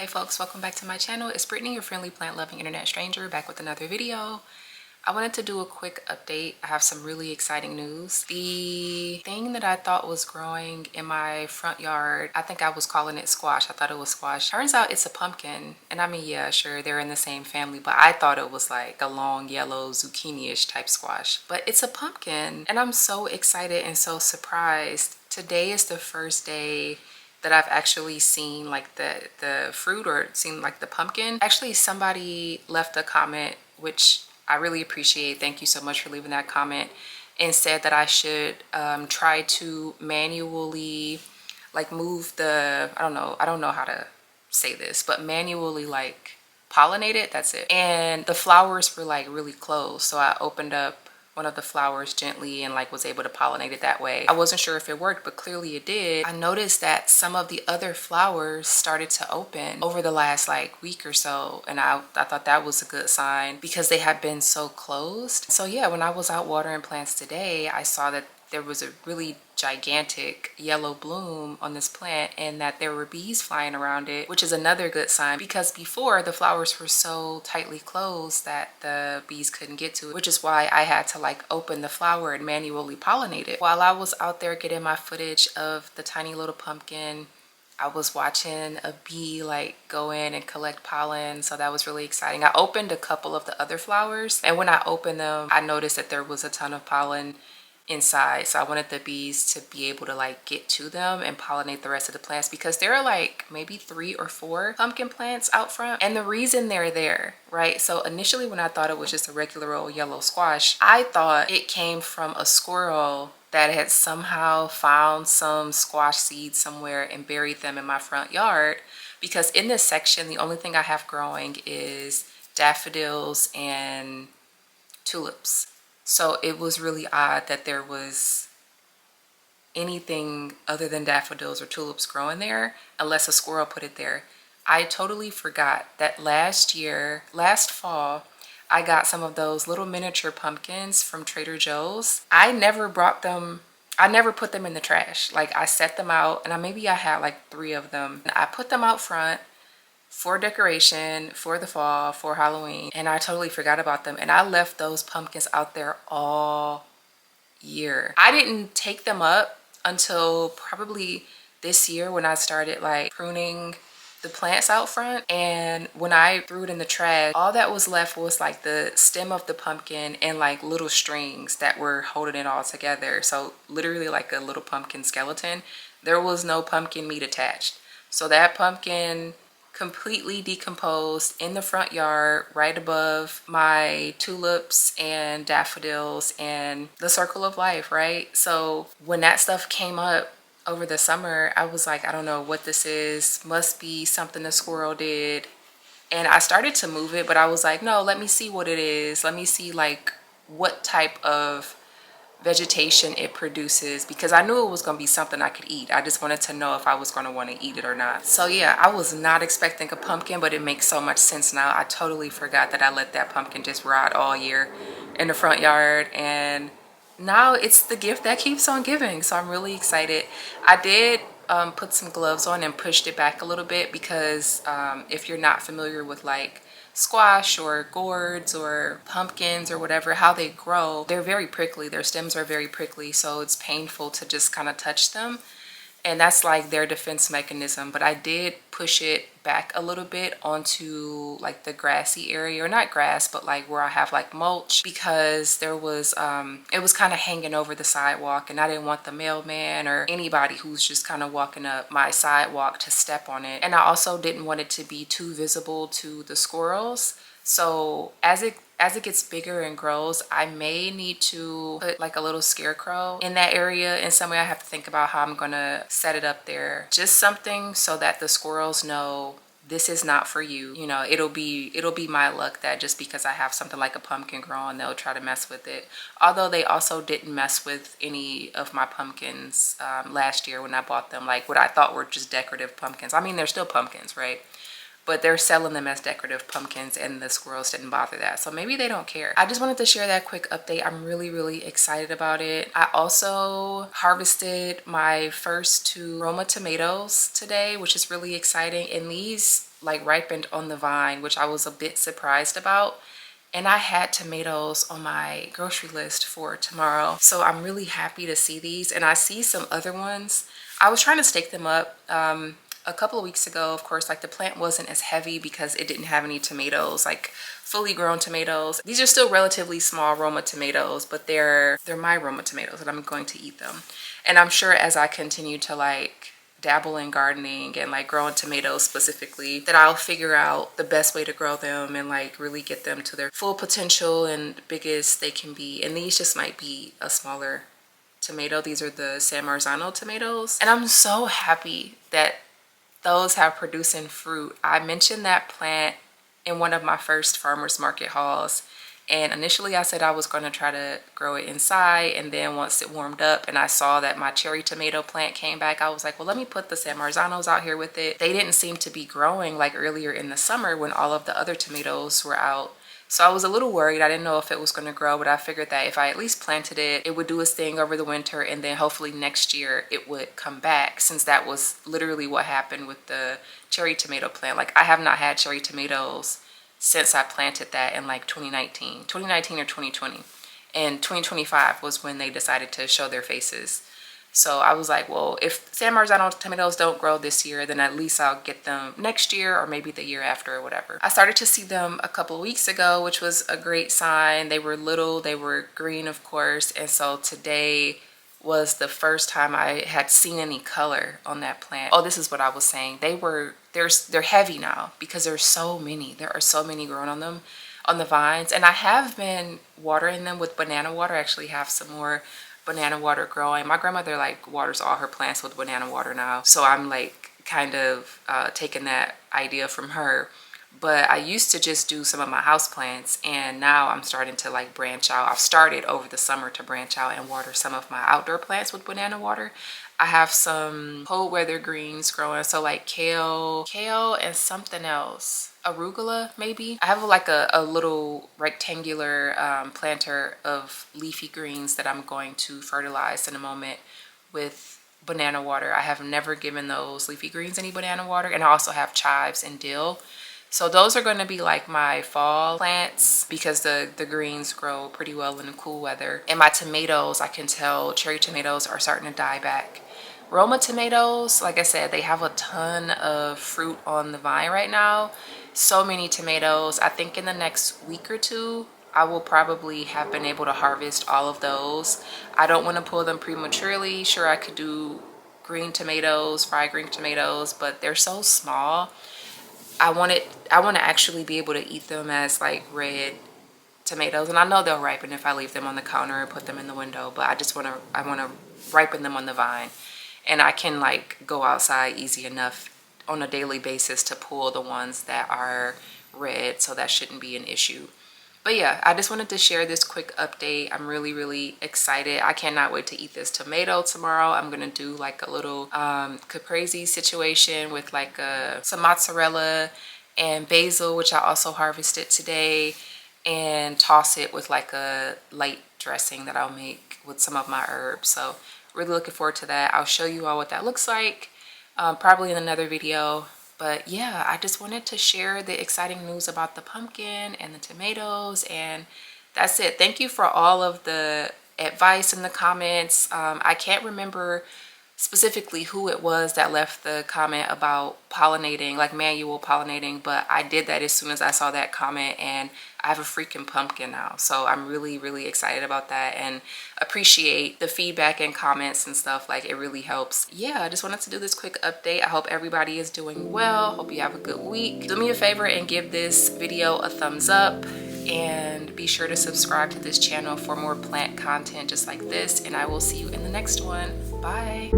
Hey folks, welcome back to my channel. It's Brittany, your friendly plant loving internet stranger, back with another video. I wanted to do a quick update. I have some really exciting news. The thing that I thought was growing in my front yard, I think I was calling it squash. I thought it was squash. Turns out it's a pumpkin. And I mean, yeah, sure, they're in the same family, but I thought it was like a long yellow zucchini-ish type squash. But it's a pumpkin. And I'm so excited and so surprised. Today is the first day that I've actually seen like the fruit, or seen like the pumpkin. Actually, somebody left a comment, which I really appreciate. Thank you so much for leaving that comment, and said that I should try to manually like move the, I don't know how to say this, but manually like pollinate it. That's it. And the flowers were like really close, so I opened up one of the flowers gently and like was able to pollinate it that way. I wasn't sure if it worked, but clearly it did. I noticed that some of the other flowers started to open over the last like week or so, and I thought that was a good sign because they had been so closed. So yeah, when I was out watering plants today, I saw that there was a really gigantic yellow bloom on this plant and that there were bees flying around it, which is another good sign, because before the flowers were so tightly closed that the bees couldn't get to it, which is why I had to like open the flower and manually pollinate it. While I was out there getting my footage of the tiny little pumpkin, I was watching a bee like go in and collect pollen, so that was really exciting. I opened a couple of the other flowers, and when I opened them, I noticed that there was a ton of pollen inside, so I wanted the bees to be able to like get to them and pollinate the rest of the plants, because there are like maybe 3 or 4 pumpkin plants out front. And the reason they're there, right, so initially when I thought it was just a regular old yellow squash, I thought it came from a squirrel that had somehow found some squash seeds somewhere and buried them in my front yard, because in this section the only thing I have growing is daffodils and tulips. So it was really odd that there was anything other than daffodils or tulips growing there, unless a squirrel put it there. I totally forgot that last fall, I got some of those little miniature pumpkins from Trader Joe's. I never put them in the trash. Like, I set them out, and maybe I had like 3 of them. I put them out front for decoration, for the fall, for Halloween, and I totally forgot about them. And I left those pumpkins out there all year. I didn't take them up until probably this year, when I started like pruning the plants out front. And when I threw it in the trash, all that was left was like the stem of the pumpkin and like little strings that were holding it all together. So literally like a little pumpkin skeleton. There was no pumpkin meat attached. So that pumpkin completely decomposed in the front yard, right above my tulips and daffodils and the circle of life, right? So when that stuff came up over the summer, I was like, I don't know what this is. Must be something the squirrel did. And I started to move it, but I was like, no, let me see what it is. Let me see like what type of vegetation it produces, because I knew it was going to be something I could eat. I just wanted to know if I was going to want to eat it or not. So yeah, I was not expecting a pumpkin, but it makes so much sense now. I totally forgot that I let that pumpkin just rot all year in the front yard, and now it's the gift that keeps on giving. So I'm really excited. I did put some gloves on and pushed it back a little bit, because if you're not familiar with like squash or gourds or pumpkins or whatever, how they grow, they're very prickly. Their stems are very prickly, so it's painful to just kind of touch them, and that's like their defense mechanism. But I did push it back a little bit onto like the grassy area, or not grass, but like where I have like mulch, because there was it was kind of hanging over the sidewalk, and I didn't want the mailman or anybody who's just kind of walking up my sidewalk to step on it. And I also didn't want it to be too visible to the squirrels. So as it gets bigger and grows, I may need to put like a little scarecrow in that area in some way. I have to think about how I'm gonna set it up there. Just something so that the squirrels know this is not for you. You know, it'll be my luck that just because I have something like a pumpkin growing, they'll try to mess with it. Although they also didn't mess with any of my pumpkins last year when I bought them, like what I thought were just decorative pumpkins. I mean, they're still pumpkins, right? But they're selling them as decorative pumpkins, and the squirrels didn't bother that. So maybe they don't care. I just wanted to share that quick update. I'm really, really excited about it. I also harvested my first 2 Roma tomatoes today, which is really exciting. And these like ripened on the vine, which I was a bit surprised about. And I had tomatoes on my grocery list for tomorrow. So I'm really happy to see these. And I see some other ones. I was trying to stake them up a couple of weeks ago. Of course, like the plant wasn't as heavy because it didn't have any tomatoes, like fully grown tomatoes. These are still relatively small Roma tomatoes, but they're my Roma tomatoes and I'm going to eat them. And I'm sure as I continue to like dabble in gardening and like growing tomatoes specifically, that I'll figure out the best way to grow them and like really get them to their full potential and biggest they can be. And these just might be a smaller tomato. These are the San Marzano tomatoes. And I'm so happy that those have producing fruit. I mentioned that plant in one of my first farmers market hauls. And initially I said I was going to try to grow it inside, and then once it warmed up and I saw that my cherry tomato plant came back, I was like, well, let me put the San Marzanos out here with it. They didn't seem to be growing like earlier in the summer when all of the other tomatoes were out. So I was a little worried. I didn't know if it was going to grow, but I figured that if I at least planted it, it would do its thing over the winter, and then hopefully next year it would come back, since that was literally what happened with the cherry tomato plant. Like I have not had cherry tomatoes since I planted that in like 2019 or 2020, and 2025 was when they decided to show their faces. So I was like, well, if San Marzano tomatoes don't grow this year, then at least I'll get them next year or maybe the year after or whatever. I started to see them a couple of weeks ago, which was a great sign. They were little, they were green, of course, and so today was the first time I had seen any color on that plant. Oh, this is what I was saying. They're heavy now because there's so many. There are so many growing on them, on the vines. And I have been watering them with banana water. I actually have some more banana water growing. My grandmother like waters all her plants with banana water now. So I'm like kind of taking that idea from her. But I used to just do some of my house plants, and now I'm starting to like branch out. I've started over the summer to branch out and water some of my outdoor plants with banana water. I have some cold weather greens growing, so like kale and something else, arugula maybe. I have like a little rectangular planter of leafy greens that I'm going to fertilize in a moment with banana water. I have never given those leafy greens any banana water, and I also have chives and dill. So those are going to be like my fall plants because the greens grow pretty well in the cool weather. And my tomatoes, I can tell cherry tomatoes are starting to die back. Roma tomatoes, like I said, they have a ton of fruit on the vine right now. So many tomatoes. I think in the next week or two, I will probably have been able to harvest all of those. I don't want to pull them prematurely. Sure, I could do green tomatoes, fried green tomatoes, but they're so small. I want to actually be able to eat them as like red tomatoes, and I know they'll ripen if I leave them on the counter and put them in the window, but I want to ripen them on the vine, and I can like go outside easy enough on a daily basis to pull the ones that are red, so that shouldn't be an issue. But yeah, I just wanted to share this quick update. I'm really excited. I cannot wait to eat this tomato tomorrow. I'm gonna do like a little caprese situation with like some mozzarella and basil, which I also harvested today, and toss it with like a light dressing that I'll make with some of my herbs. So really looking forward to that. I'll show you all what that looks like probably in another video. But yeah, I just wanted to share the exciting news about the pumpkin and the tomatoes, and that's it. Thank you for all of the advice in the comments. I can't remember specifically who it was that left the comment about pollinating, like manual pollinating, but I did that as soon as I saw that comment, and I have a freaking pumpkin now. So I'm really excited about that and appreciate the feedback and comments and stuff. Like it really helps. Yeah, I just wanted to do this quick update. I hope everybody is doing well. Hope you have a good week. Do me a favor and give this video a thumbs up, and be sure to subscribe to this channel for more plant content just like this, and I will see you in the next one. Bye.